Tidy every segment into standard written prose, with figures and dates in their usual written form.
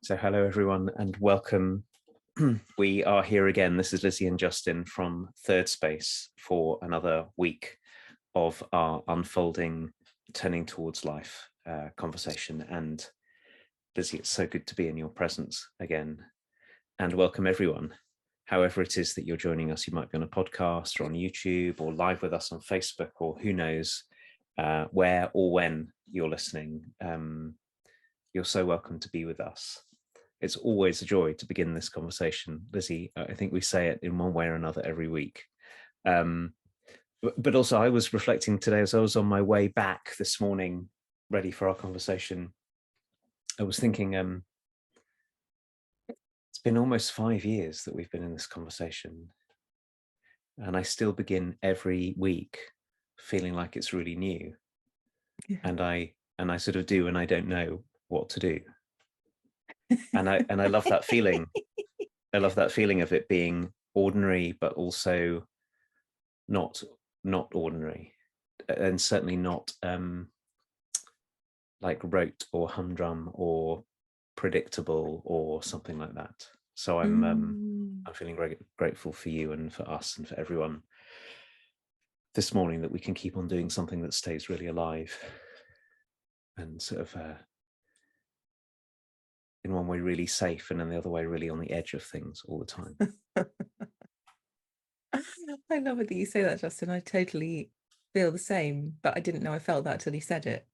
So hello everyone and welcome. We are here again. This is Lizzie and Justin from Thirdspace for another week of our unfolding turning towards life conversation. And Lizzie, it's so good to be in your presence again. And welcome everyone. However it is that you're joining us, you might be on a podcast or on YouTube or live with us on Facebook, or who knows where or when you're listening. You're so welcome to be with us. It's always a joy to begin this conversation. Lizzie, I think we say it in one way or another every week. But also I was reflecting today as I was on my way back this morning, ready for our conversation. I was thinking, it's been almost 5 years that we've been in this conversation. And I still begin every week feeling like it's really new. Yeah. And I sort of do, and I don't know what to do. And I love that feeling. I love that feeling of it being ordinary, but also not ordinary, and certainly not like rote or humdrum or predictable or something like that. So I'm feeling very grateful for you and for us and for everyone this morning that we can keep on doing something that stays really alive and sort of in one way really safe, and in the other way really on the edge of things all the time. I love it that you say that, Justin. I totally feel the same, but I didn't know I felt that till you said it.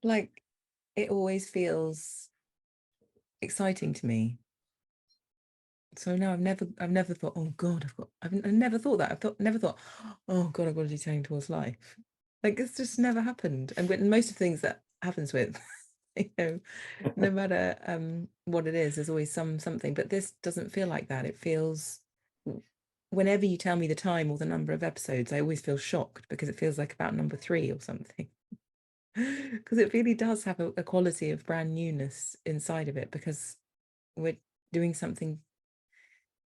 Like, it always feels exciting to me. So no, I've never thought, oh God, I've never thought that. Never thought, oh God, I've got to do turning towards life. Like, it's just never happened. And with most of the things that happens with, you know, no matter what it is, there's always something. But this doesn't feel like that. It feels, whenever you tell me the time or the number of episodes, I always feel shocked because it feels like about number 3 or something. Because it really does have a quality of brand newness inside of it, because we're doing something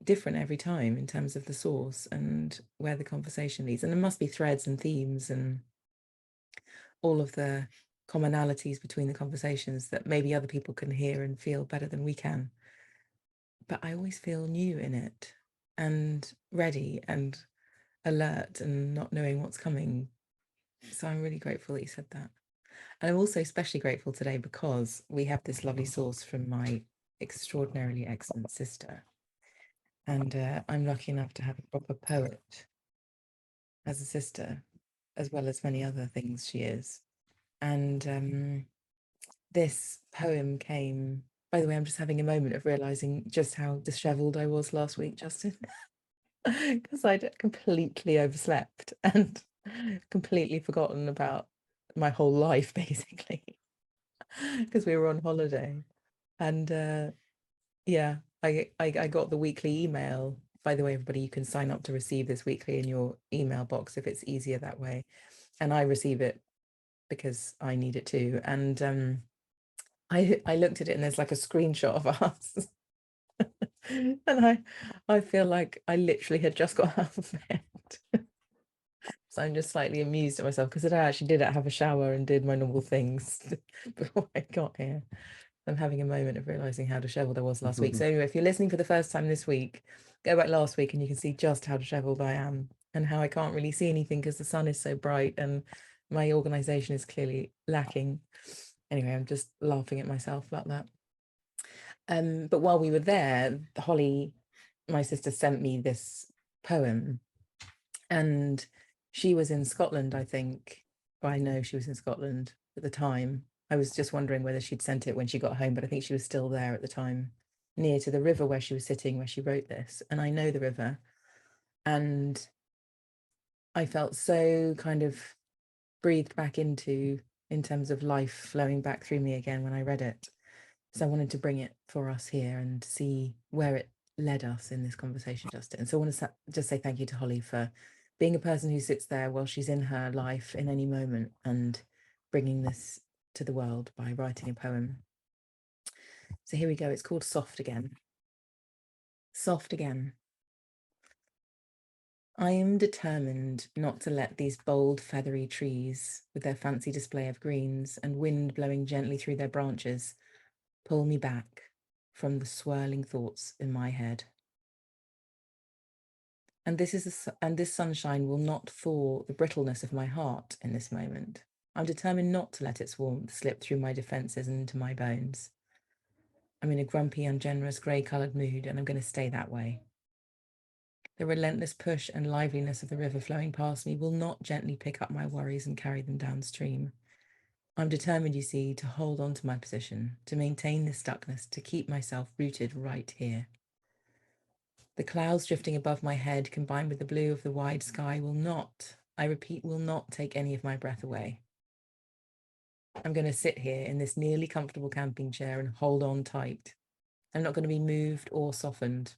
different every time in terms of the source and where the conversation leads. And there must be threads and themes and all of the commonalities between the conversations that maybe other people can hear and feel better than we can. But I always feel new in it and ready and alert and not knowing what's coming. So I'm really grateful that you said that. And I'm also especially grateful today because we have this lovely source from my extraordinarily excellent sister. And I'm lucky enough to have a proper poet as a sister, as well as many other things she is. And this poem came, by the way, I'm just having a moment of realizing just how disheveled I was last week, Justin, because I'd completely overslept and completely forgotten about my whole life, basically, because we were on holiday. And yeah, I got the weekly email. By the way, everybody, you can sign up to receive this weekly in your email box if it's easier that way. And I receive it because I need it too. And I looked at it and there's like a screenshot of us. And I feel like I literally had just got out of bed. So I'm just slightly amused at myself because I actually did have a shower and did my normal things before I got here. I'm having a moment of realizing how disheveled I was last week. So anyway, if you're listening for the first time this week, go back last week and you can see just how disheveled I am and how I can't really see anything because the sun is so bright and my organization is clearly lacking. Anyway, I'm just laughing at myself about that. But while we were there, Holly, my sister, sent me this poem, and she was in Scotland, I think. Well, I know she was in Scotland at the time. I was just wondering whether she'd sent it when she got home, but I think she was still there at the time, near to the river where she was sitting, where she wrote this. And I know the river. And I felt so kind of breathed back into, in terms of life flowing back through me again when I read it. So I wanted to bring it for us here and see where it led us in this conversation, Justin. So I want to just say thank you to Holly for being a person who sits there while she's in her life in any moment and bringing this to the world by writing a poem. So here we go. It's called Soft Again. Soft again. I am determined not to let these bold, feathery trees, with their fancy display of greens and wind blowing gently through their branches, pull me back from the swirling thoughts in my head. And this sunshine will not thaw the brittleness of my heart in this moment. I'm determined not to let its warmth slip through my defences and into my bones. I'm in a grumpy, ungenerous, grey-coloured mood, and I'm going to stay that way. The relentless push and liveliness of the river flowing past me will not gently pick up my worries and carry them downstream. I'm determined, you see, to hold on to my position, to maintain this stuckness, to keep myself rooted right here. The clouds drifting above my head, combined with the blue of the wide sky, will not, I repeat, will not take any of my breath away. I'm going to sit here in this nearly comfortable camping chair and hold on tight. I'm not going to be moved or softened.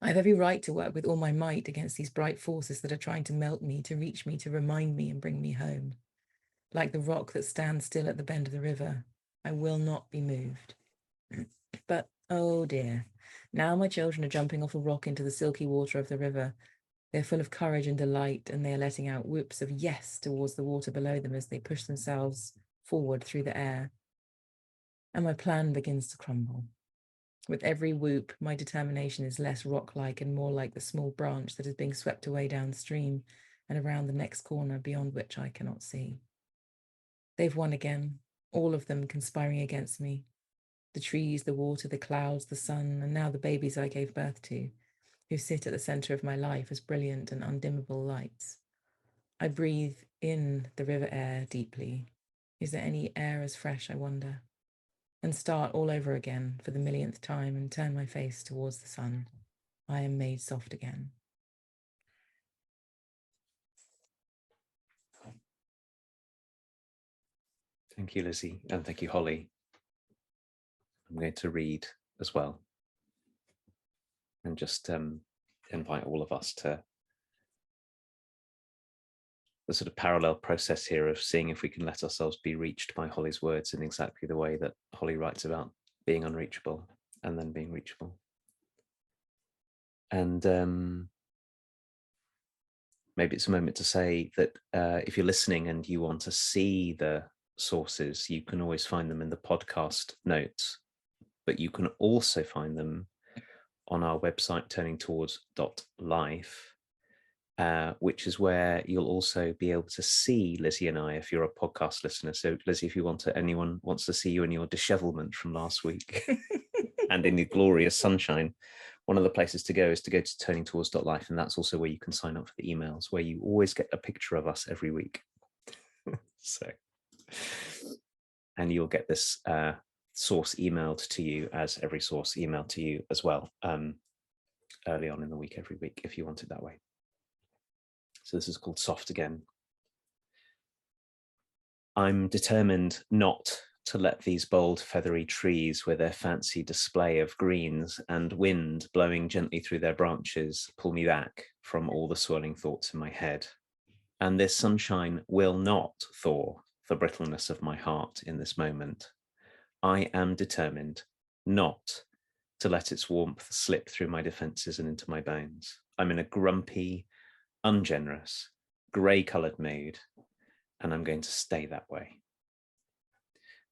I have every right to work with all my might against these bright forces that are trying to melt me, to reach me, to remind me and bring me home. Like the rock that stands still at the bend of the river, I will not be moved. But, oh dear, now my children are jumping off a rock into the silky water of the river. They're full of courage and delight, and they are letting out whoops of yes towards the water below them as they push themselves forward through the air. And my plan begins to crumble. With every whoop, my determination is less rock-like and more like the small branch that is being swept away downstream and around the next corner beyond which I cannot see. They've won again, all of them conspiring against me. The trees, the water, the clouds, the sun, and now the babies I gave birth to, who sit at the centre of my life as brilliant and undimmable lights. I breathe in the river air deeply. Is there any air as fresh, I wonder? And start all over again for the millionth time and turn my face towards the sun. I am made soft again. Thank you, Lizzie, and thank you, Holly. I'm going to read as well and just invite all of us to the sort of parallel process here of seeing if we can let ourselves be reached by Holly's words in exactly the way that Holly writes about being unreachable and then being reachable. And maybe it's a moment to say that if you're listening and you want to see the sources, you can always find them in the podcast notes, but you can also find them on our website, turningtowards.life, which is where you'll also be able to see Lizzie and I if you're a podcast listener. So Lizzie, if you want to, anyone wants to see you in your dishevelment from last week and in the glorious sunshine, one of the places to go is to go to turningtowards.life, and that's also where you can sign up for the emails, where you always get a picture of us every week. So, and you'll get this source emailed to you as every source emailed to you as well, early on in the week every week if you want it that way. So this is called Soft Again. I'm determined not to let these bold feathery trees with their fancy display of greens and wind blowing gently through their branches pull me back from all the swirling thoughts in my head. And this sunshine will not thaw the brittleness of my heart in this moment. I am determined not to let its warmth slip through my defences and into my bones. I'm in a grumpy, ungenerous, grey-coloured mood, and I'm going to stay that way.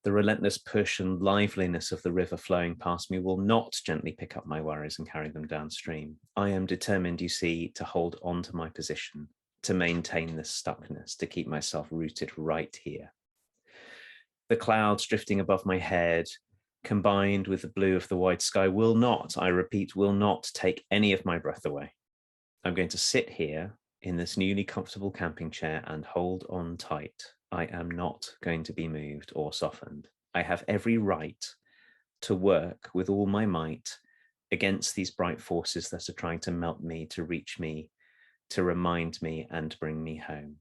The relentless push and liveliness of the river flowing past me will not gently pick up my worries and carry them downstream. I am determined, you see, to hold on to my position, to maintain this stuckness, to keep myself rooted right here. The clouds drifting above my head, combined with the blue of the wide sky, will not, I repeat, will not take any of my breath away. I'm going to sit here in this newly comfortable camping chair and hold on tight. I am not going to be moved or softened. I have every right to work with all my might against these bright forces that are trying to melt me, to reach me, to remind me and bring me home.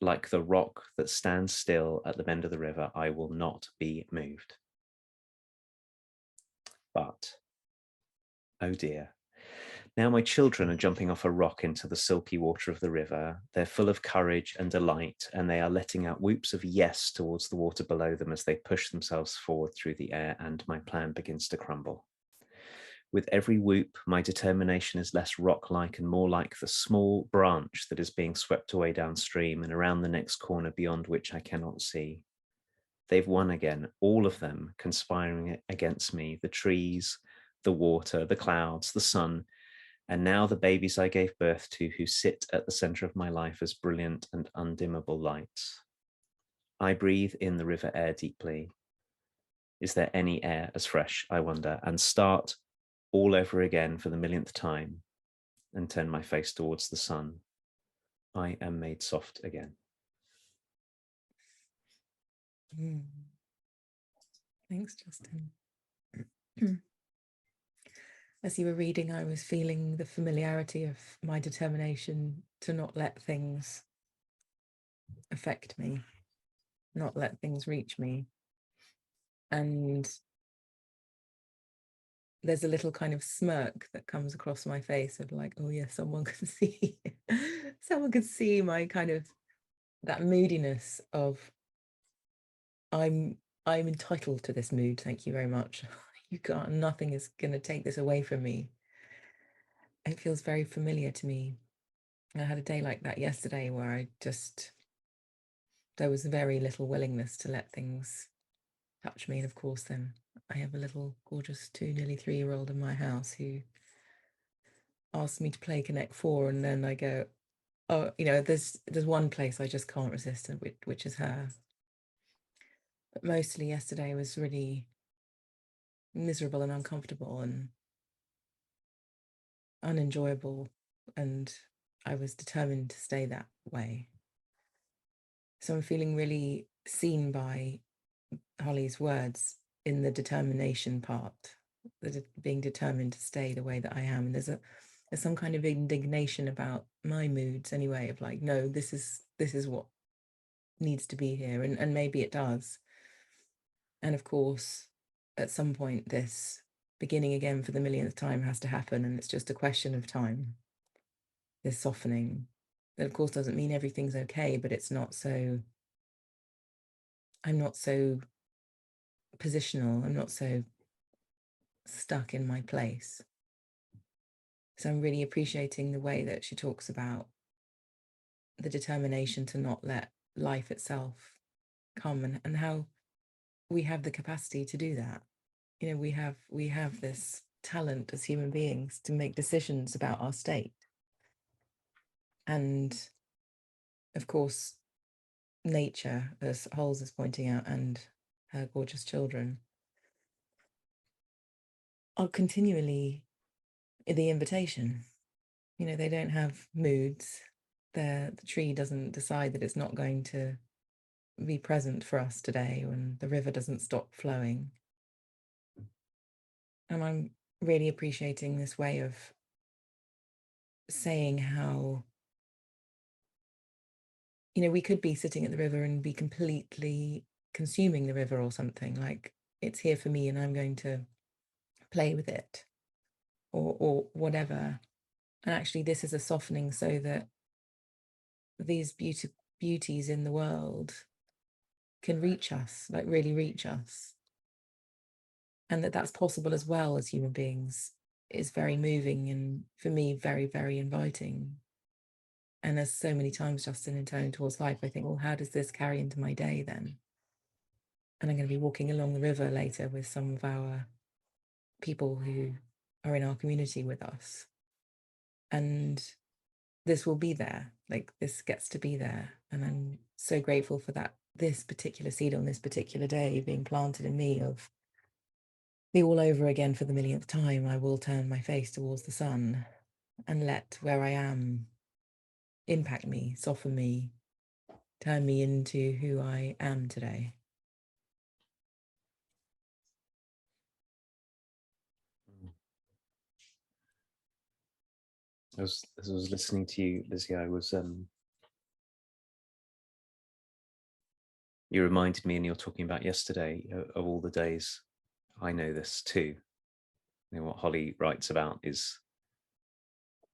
Like the rock that stands still at the bend of the river, I will not be moved. But, oh dear, now my children are jumping off a rock into the silky water of the river. They're full of courage and delight, and they are letting out whoops of yes towards the water below them as they push themselves forward through the air, and my plan begins to crumble. With every whoop, my determination is less rock-like and more like the small branch that is being swept away downstream and around the next corner beyond which I cannot see. They've won again, all of them conspiring against me, the trees, the water, the clouds, the sun, and now the babies I gave birth to who sit at the center of my life as brilliant and undimmable lights. I breathe in the river air deeply. Is there any air as fresh, I wonder, and start all over again for the millionth time and turn my face towards the sun. I am made soft again. Thanks, Justin. As you were reading, I was feeling the familiarity of my determination to not let things affect me, not let things reach me. And there's a little kind of smirk that comes across my face of like, oh yeah, someone can see, someone can see my kind of that moodiness of I'm entitled to this mood. Thank you very much. You can't, nothing is going to take this away from me. It feels very familiar to me. I had a day like that yesterday where there was very little willingness to let things touch me. And of course, then I have a little gorgeous 2, nearly 3-year-old in my house who asks me to play Connect 4. And then I go, oh, there's one place I just can't resist, which is her. But mostly yesterday was really miserable and uncomfortable and unenjoyable, and I was determined to stay that way. So I'm feeling really seen by Holly's words in the determination part, being determined to stay the way that I am. And there's some kind of indignation about my moods anyway, of like, no, this is what needs to be here, and maybe it does. And of course, at some point, this beginning again for the millionth time has to happen, and it's just a question of time. This softening, that of course doesn't mean everything's okay, but it's not so, I'm not so positional, I'm not so stuck in my place. So I'm really appreciating the way that she talks about the determination to not let life itself come, and how we have the capacity to do that. We have this talent as human beings to make decisions about our state. And of course, nature, as Holes is pointing out, and her gorgeous children are continually the invitation. They don't have moods. The tree doesn't decide that it's not going to be present for us today when the river doesn't stop flowing. And I'm really appreciating this way of saying how, we could be sitting at the river and be completely consuming the river or something, like it's here for me and I'm going to play with it or whatever. And actually this is a softening so that these beauties in the world can reach us, like really reach us. And that's possible as well as human beings is very moving, and for me, very, very inviting. And as so many times, Justin, in turning towards life, I think, well, how does this carry into my day then? And I'm going to be walking along the river later with some of our people who are in our community with us. And this will be there, like this gets to be there. And I'm so grateful for that, this particular seed on this particular day being planted in me of the all over again for the millionth time. I will turn my face towards the sun and let where I am impact me, soften me, turn me into who I am today. As I was listening to you, Lizzie, you reminded me, and you're talking about yesterday, of all the days I know this too. What Holly writes about is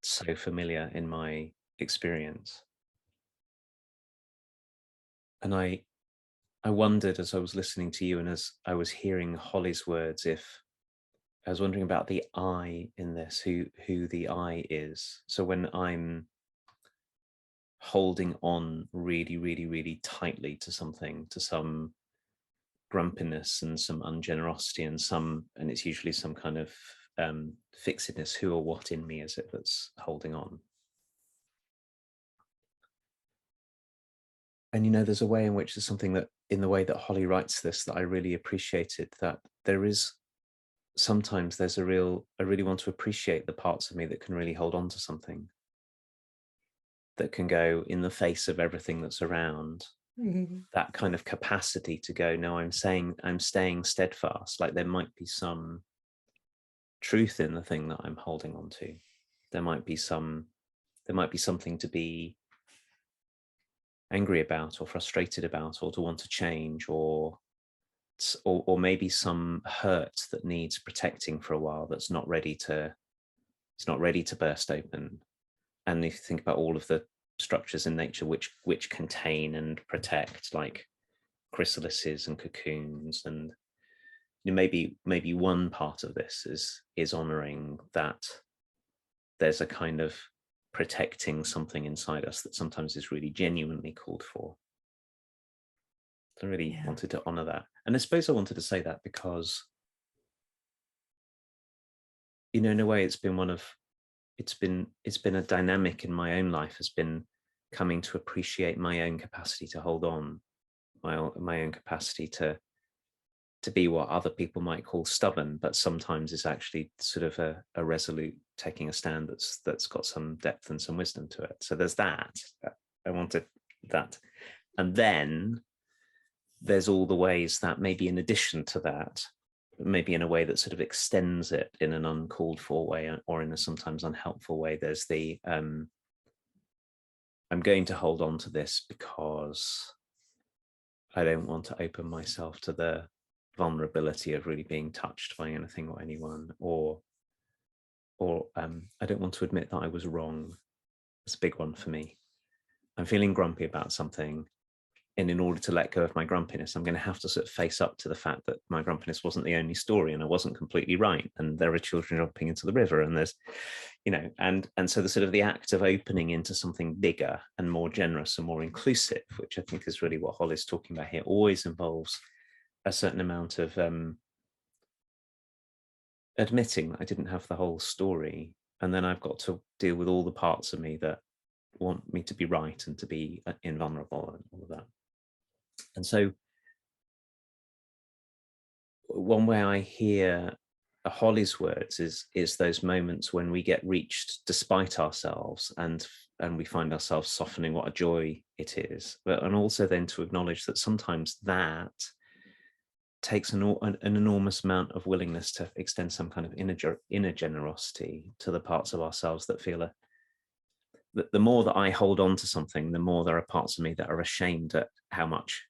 so familiar in my experience. And I wondered as I was listening to you and as I was hearing Holly's words, if I was wondering about the I in this, who the I is. So when I'm holding on really, really, really tightly to something, to some grumpiness and some ungenerosity and it's usually some kind of fixedness. Who or what in me is it that's holding on? And there's a way in which there's something that in the way that Holly writes this that I really appreciated, that there is sometimes there's I really want to appreciate the parts of me that can really hold on to something, that can go in the face of everything that's around. That kind of capacity to go, no, I'm staying steadfast. Like there might be some truth in the thing that I'm holding on to. There might be something to be angry about or frustrated about, or to want to change, or maybe some hurt that needs protecting for a while, that's not ready to burst open. And if you think about all of the structures in nature which contain and protect, like chrysalises and cocoons, and maybe one part of this is honoring that there's a kind of protecting something inside us that sometimes is really genuinely called for. I really wanted to honor that. And I suppose I wanted to say that because, in a way, it's been a dynamic in my own life, has been coming to appreciate my own capacity to hold on, my own capacity to be what other people might call stubborn, but sometimes is actually sort of a resolute taking a stand that's got some depth and some wisdom to it. So there's that. I wanted that. And then there's all the ways that maybe in addition to that, maybe in a way that sort of extends it in an uncalled for way, or in a sometimes unhelpful way, there's the I'm going to hold on to this because I don't want to open myself to the vulnerability of really being touched by anything or anyone, or I don't want to admit that I was wrong. It's a big one for me. I'm feeling grumpy about something, and in order to let go of my grumpiness, I'm going to have to sort of face up to the fact that my grumpiness wasn't the only story, and I wasn't completely right, and there are children jumping into the river, and there's and so the sort of the act of opening into something bigger and more generous and more inclusive, which I think is really what Holly's talking about here, always involves a certain amount of admitting that I didn't have the whole story, and then I've got to deal with all the parts of me that want me to be right and to be invulnerable and all of that. And so one way I hear Holly's words is those moments when we get reached despite ourselves, and we find ourselves softening what a joy it is, and also then to acknowledge that sometimes that takes an enormous amount of willingness to extend some kind of inner generosity to the parts of ourselves that feel that the more that I hold on to something, the more there are parts of me that are ashamed at how much,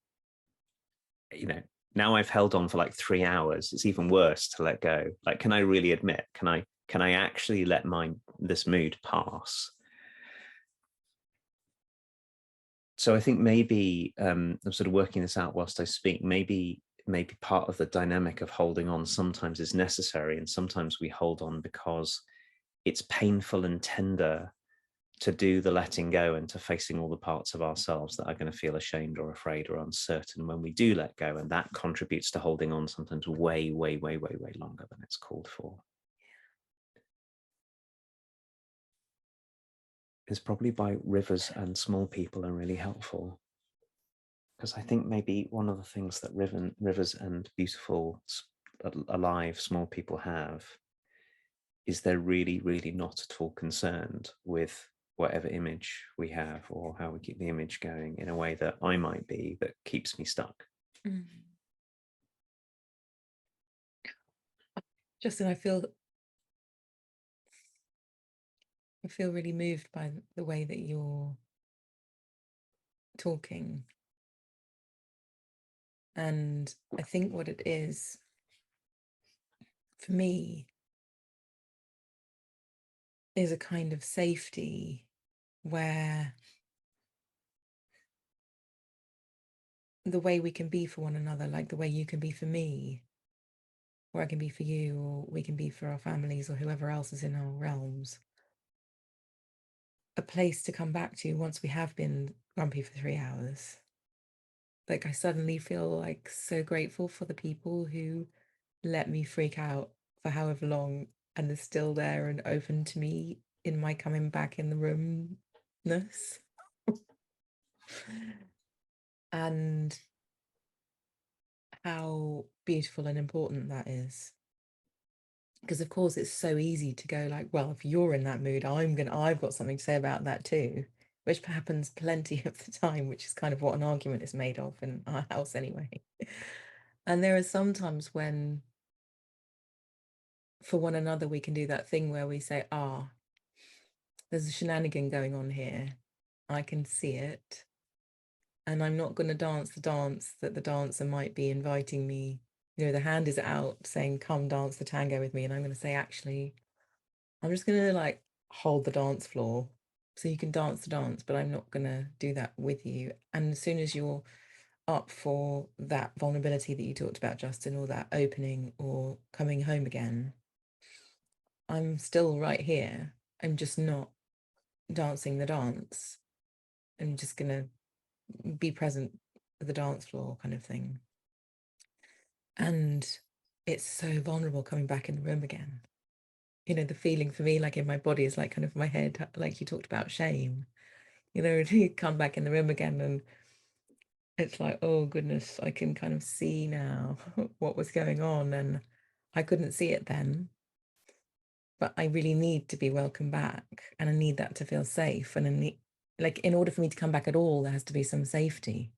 now I've held on for like 3 hours. It's even worse to let go. Like, can I really admit, can I actually let this mood pass? So I think maybe I'm sort of working this out whilst I speak. Maybe part of the dynamic of holding on sometimes is necessary, and sometimes we hold on because it's painful and tender to do the letting go and to facing all the parts of ourselves that are going to feel ashamed or afraid or uncertain when we do let go, and that contributes to holding on sometimes way longer than it's called for. It's probably why rivers and small people are really helpful, because I think maybe one of the things that rivers and beautiful, alive, small people have is they're really not at all concerned with whatever image we have or how we keep the image going in a way that I might be, that keeps me stuck. Justin, I feel really moved by the way that you're talking. And I think what it is for me is a kind of safety where the way we can be for one another, like the way you can be for me, or I can be for you, or we can be for our families or whoever else is in our realms, a place to come back to once we have been grumpy for 3 hours, like I suddenly feel like so grateful for the people who let me freak out for however long and are still there and open to me in my coming back in the roomness. And how beautiful and important that is. Because of course it's so easy to go like, well, if you're in that mood, I've got something to say about that too, which happens plenty of the time, which is kind of what an argument is made of in our house anyway. And there are some times when for one another we can do that thing where we say, there's a shenanigan going on here, I can see it, and I'm not going to dance the dance that the dancer might be inviting me. You know, the hand is out saying, come dance the tango with me. And I'm going to say, actually, I'm just going to like hold the dance floor so you can dance the dance, but I'm not going to do that with you. And as soon as you're up for that vulnerability that you talked about, Justin, or that opening or coming home again, I'm still right here. I'm just not dancing the dance. I'm just going to be present at the dance floor kind of thing. And it's so vulnerable coming back in the room again. You know, the feeling for me, like in my body, is like kind of my head, like you talked about shame. You know, you come back in the room again and it's like, oh goodness, I can kind of see now what was going on. And I couldn't see it then. But I really need to be welcome back. And I need that to feel safe. And I need, like, in order for me to come back at all, there has to be some safety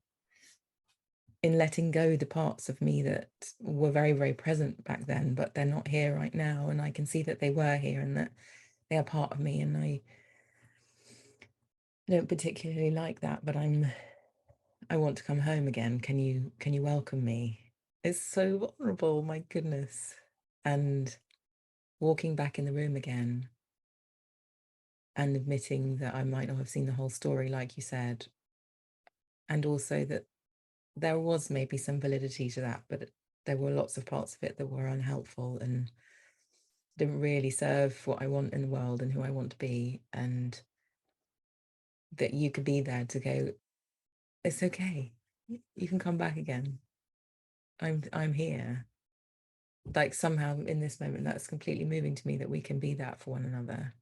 in letting go the parts of me that were very, very present back then, but they're not here right now. And I can see that they were here and that they are part of me. And I don't particularly like that, but I want to come home again. Can you welcome me? It's so vulnerable, my goodness. And walking back in the room again and admitting that I might not have seen the whole story, like you said, and also that there was maybe some validity to that, but there were lots of parts of it that were unhelpful and didn't really serve what I want in the world and who I want to be. And that you could be there to go, it's okay, you can come back again. I'm here. Like somehow in this moment, that's completely moving to me, that we can be that for one another.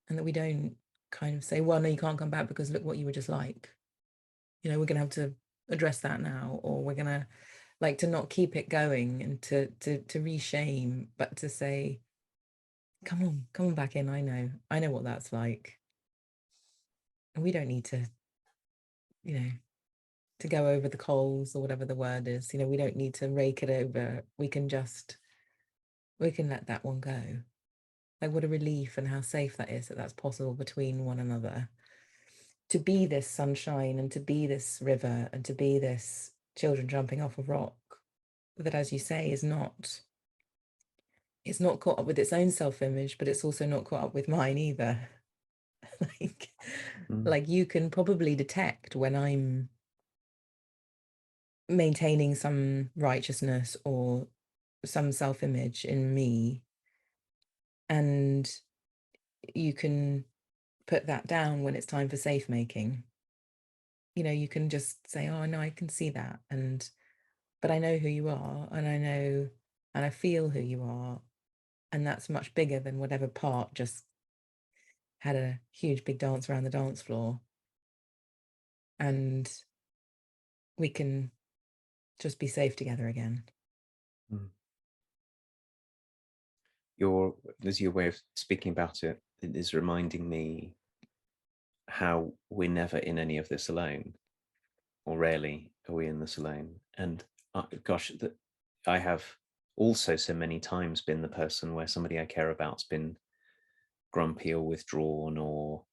And that we don't kind of say, well, no, you can't come back because look what you were just like. You know, we're gonna have to address that now, or we're gonna like to not keep it going and to reshame, but to say, come on back in. I know what that's like. And we don't need to, you know, to go over the coals or whatever the word is. You know, we don't need to rake it over. We can let that one go. Like what a relief and how safe that is, that that's possible between one another. To be this sunshine and to be this river and to be this children jumping off a rock that, as you say, it's not caught up with its own self-image, but it's also not caught up with mine either. like you can probably detect when I'm maintaining some righteousness or some self-image in me, and you can put that down when it's time for safe making. You know, you can just say, oh no, I can see that, but I know who you are, and I know and I feel who you are, and that's much bigger than whatever part just had a huge big dance around the dance floor. And we can just be safe together again. Your way of speaking about it is reminding me how we're never in any of this alone, or rarely are we in this alone. And gosh, I have also so many times been the person where somebody I care about's been grumpy or withdrawn or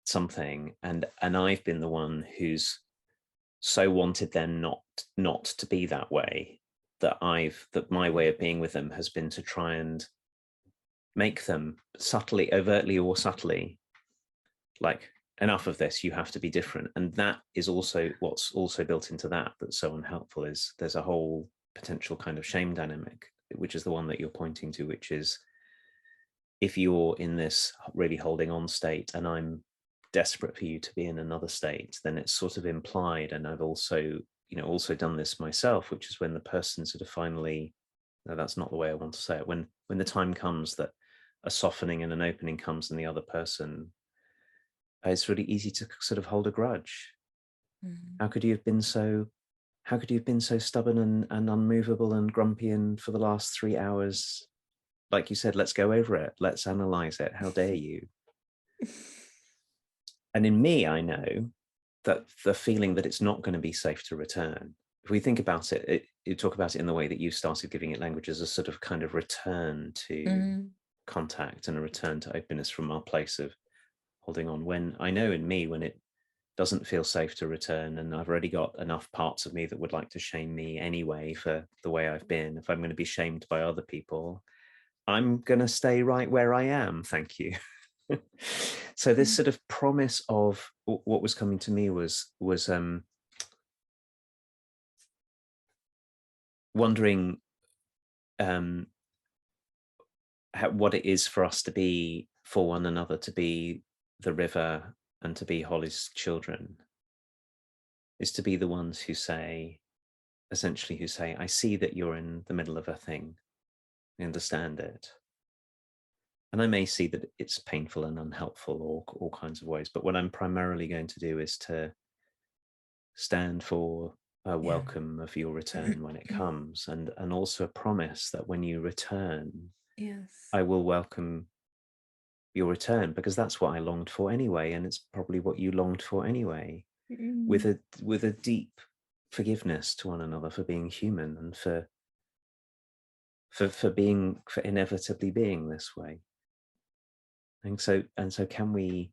something, and I've been the one who's so wanted them not to be that way, that my way of being with them has been to try and make them subtly, overtly or subtly, like, enough of this, you have to be different. And that is also what's also built into that that's so unhelpful, is there's a whole potential kind of shame dynamic, which is the one that you're pointing to, which is if you're in this really holding on state and I'm desperate for you to be in another state, then it's sort of implied. And I've also, also done this myself, which is when the person sort of finally, no, that's not the way I want to say it. When the time comes that a softening and an opening comes in the other person, it's really easy to sort of hold a grudge. Mm. How could you have been so stubborn and unmovable and grumpy and for the last 3 hours? Like you said, let's go over it. Let's analyze it. How dare you? And in me, I know that the feeling that it's not going to be safe to return. If we think about it, you talk about it in the way that you started giving it language, as a sort of kind of return to contact and a return to openness from our place of holding on. When I know in me, when it doesn't feel safe to return, and I've already got enough parts of me that would like to shame me anyway for the way I've been, if I'm going to be shamed by other people, I'm going to stay right where I am. Thank you. So this sort of promise of what was coming to me was wondering what it is for us to be for one another, to be the river and to be Holly's children, is to be the ones who say, essentially, I see that you're in the middle of a thing. I understand it. And I may see that it's painful and unhelpful or all kinds of ways, but what I'm primarily going to do is to stand for a welcome of your return when it comes, and also a promise that when you return, yes, I will welcome your return, because that's what I longed for anyway, and it's probably what you longed for anyway, with a deep forgiveness to one another for being human and for inevitably being this way. And so can we,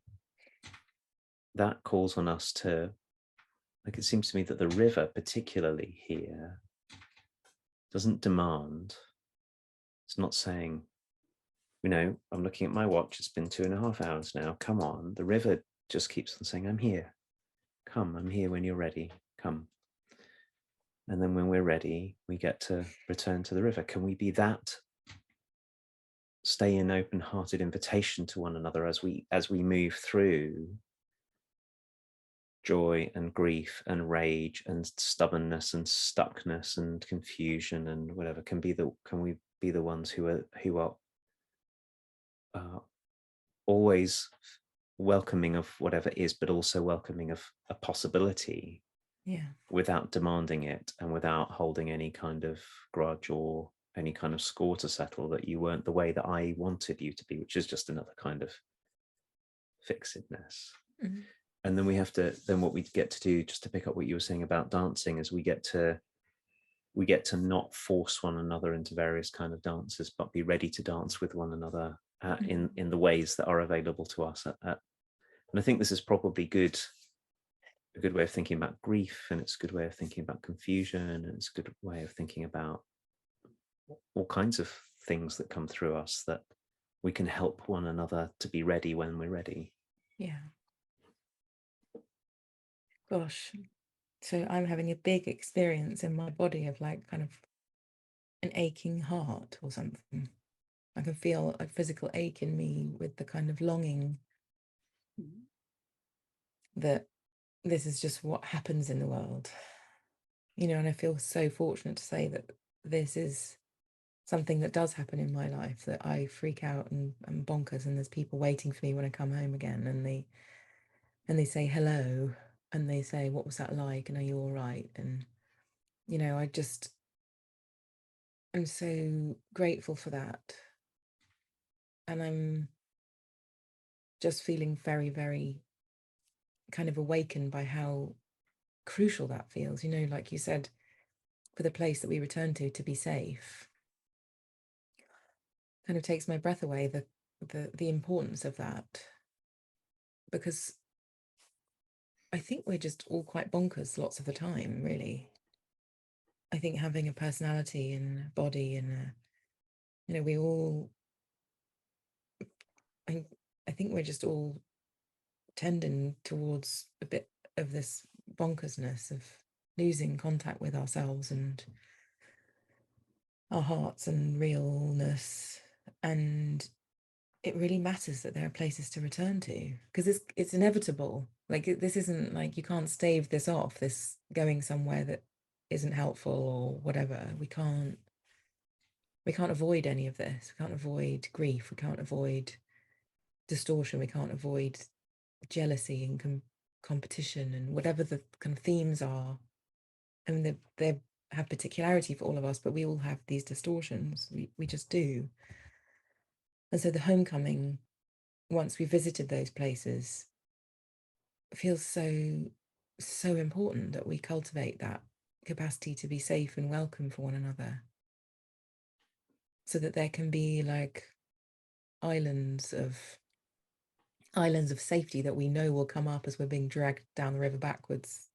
that calls on us to, like, it seems to me that the river particularly here doesn't demand. It's not saying, I'm looking at my watch, it's been 2.5 hours now, come on. The river just keeps on saying, I'm here, come, I'm here when you're ready, come. And then when we're ready, we get to return to the river. Can we be that stay in open-hearted invitation to one another as we move through joy and grief and rage and stubbornness and stuckness and confusion and whatever? Can we be the ones who are always welcoming of whatever is, but also welcoming of a possibility, without demanding it and without holding any kind of grudge or any kind of score to settle that you weren't the way that I wanted you to be, which is just another kind of fixedness. And then what we get to do, just to pick up what you were saying about dancing, is we get to not force one another into various kind of dances, but be ready to dance with one another in the ways that are available to us. And I think this is probably a good way of thinking about grief, and it's a good way of thinking about confusion, and it's a good way of thinking about all kinds of things that come through us, that we can help one another to be ready when we're ready. Yeah. Gosh. So I'm having a big experience in my body of like kind of an aching heart or something. I can feel a physical ache in me with the kind of longing that this is just what happens in the world. And I feel so fortunate to say that this is something that does happen in my life, that I freak out and I'm bonkers, and there's people waiting for me when I come home again, and they say hello, and they say, what was that like, and are you all right? And I'm so grateful for that, and I'm just feeling very, very kind of awakened by how crucial that feels, like you said, for the place that we return to be safe. Kind of takes my breath away, the importance of that, because I think we're just all quite bonkers lots of the time, really. I think having a personality and a body and we all, I think we're just all tending towards a bit of this bonkersness of losing contact with ourselves and our hearts and realness. And it really matters that there are places to return to, because it's inevitable. Like this isn't like you can't stave this off, this going somewhere that isn't helpful or whatever. We can't avoid any of this. We can't avoid grief. We can't avoid distortion. We can't avoid jealousy and competition and whatever the kind of themes are. And they have particularity for all of us, but we all have these distortions. We just do. And so the homecoming, once we visited those places, feels so important that we cultivate that capacity to be safe and welcome for one another, so that there can be like islands of safety that we know will come up as we're being dragged down the river backwards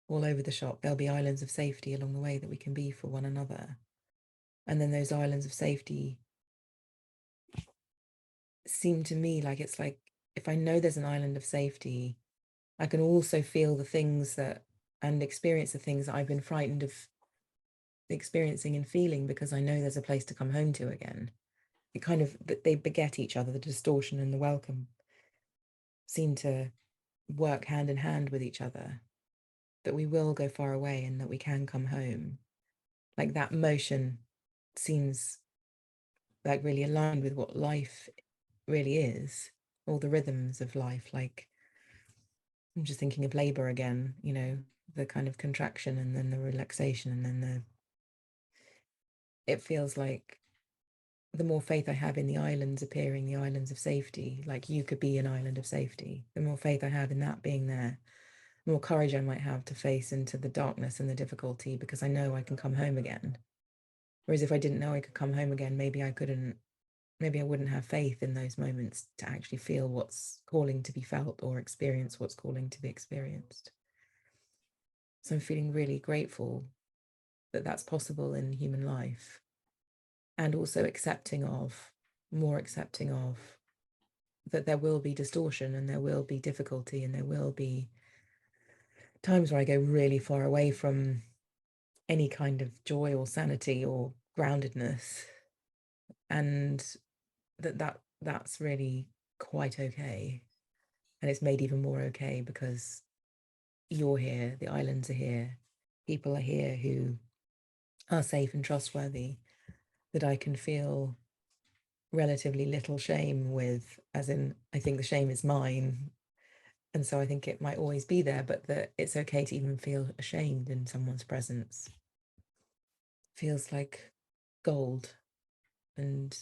all over the shop. There'll be islands of safety along the way that we can be for one another. And then those islands of safety seem to me like, it's like, if I know there's an island of safety, I can also feel the things that and experience the things that I've been frightened of experiencing and feeling, because I know there's a place to come home to again. It kind of, they beget each other. The distortion and the welcome seem to work hand in hand with each other, that we will go far away and that we can come home. Like that motion seems like really aligned with what life really is, all the rhythms of life. Like, I'm just thinking of labor again, you know, the kind of contraction and then the relaxation and then it feels like the more faith I have in the islands appearing, the islands of safety, like you could be an island of safety, the more faith I have in that being there, the more courage I might have to face into the darkness and the difficulty, because I know I can come home again. Whereas if I didn't know I could come home again, maybe I wouldn't have faith in those moments to actually feel what's calling to be felt or experience what's calling to be experienced. So I'm feeling really grateful that that's possible in human life, and also more accepting of that there will be distortion and there will be difficulty and there will be times where I go really far away from any kind of joy or sanity or groundedness, and that's really quite okay. And it's made even more okay because you're here, the islands are here, people are here who are safe and trustworthy, that I can feel relatively little shame with, as in, I think the shame is mine. And so I think it might always be there, but that it's okay to even feel ashamed in someone's presence. Feels like gold and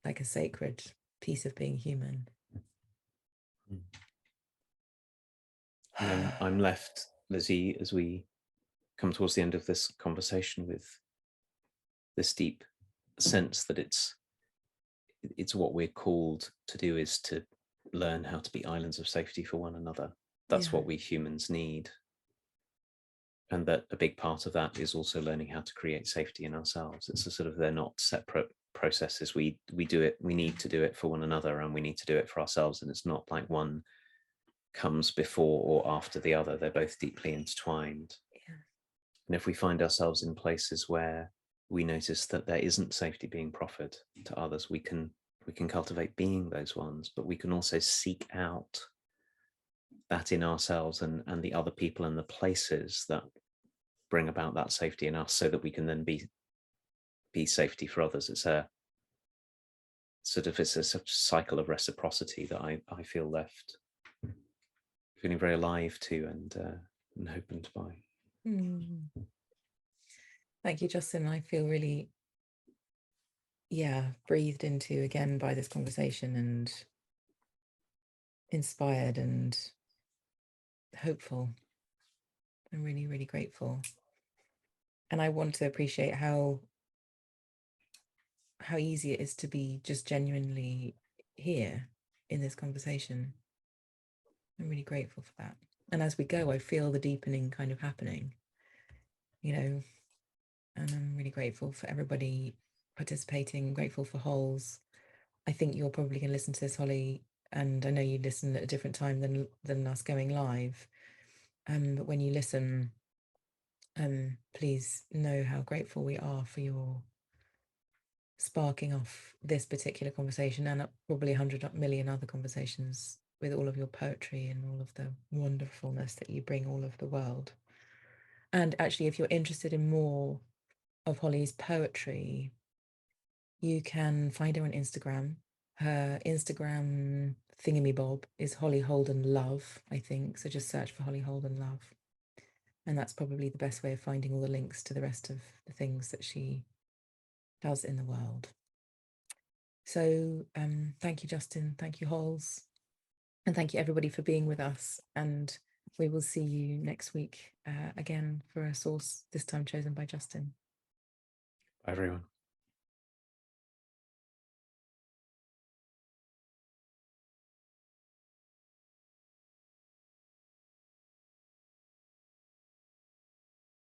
like a sacred piece of being human. I'm left, Lizzie, as we come towards the end of this conversation, with this deep sense that it's what we're called to do, is to learn how to be islands of safety for one another. That's what we humans need. And that a big part of that is also learning how to create safety in ourselves. It's a sort of, they're not separate processes. We do it, we need to do it for one another, and we need to do it for ourselves. And it's not like one comes before or after the other. They're both deeply intertwined. Yeah. And if we find ourselves in places where we notice that there isn't safety being proffered to others, we can cultivate being those ones, but we can also seek out that in ourselves and the other people and the places that bring about that safety in us, so that we can then be safety for others. It's a cycle of reciprocity that I feel left feeling very alive to and opened by. Thank you, Justin. I feel really, breathed into again by this conversation, and inspired and hopeful. I'm really, really grateful. And I want to appreciate how easy it is to be just genuinely here in this conversation. I'm really grateful for that. And as we go, I feel the deepening kind of happening, you know, and I'm really grateful for everybody participating, grateful for Holes. I think you're probably going to listen to this, Holly, and I know you listen at a different time than us going live. But when you listen, please know how grateful we are for your sparking off this particular conversation and probably 100 million other conversations with all of your poetry and all of the wonderfulness that you bring all over the world. And actually, if you're interested in more of Holly's poetry, you can find her on Instagram. Her Instagram thingamabob is Holly Holden Love, I think. So just search for Holly Holden Love. And that's probably the best way of finding all the links to the rest of the things that she does in the world. So thank you, Justin. Thank you, Holes. And thank you, everybody, for being with us. And we will see you next week again for a source, this time chosen by Justin. Bye, everyone.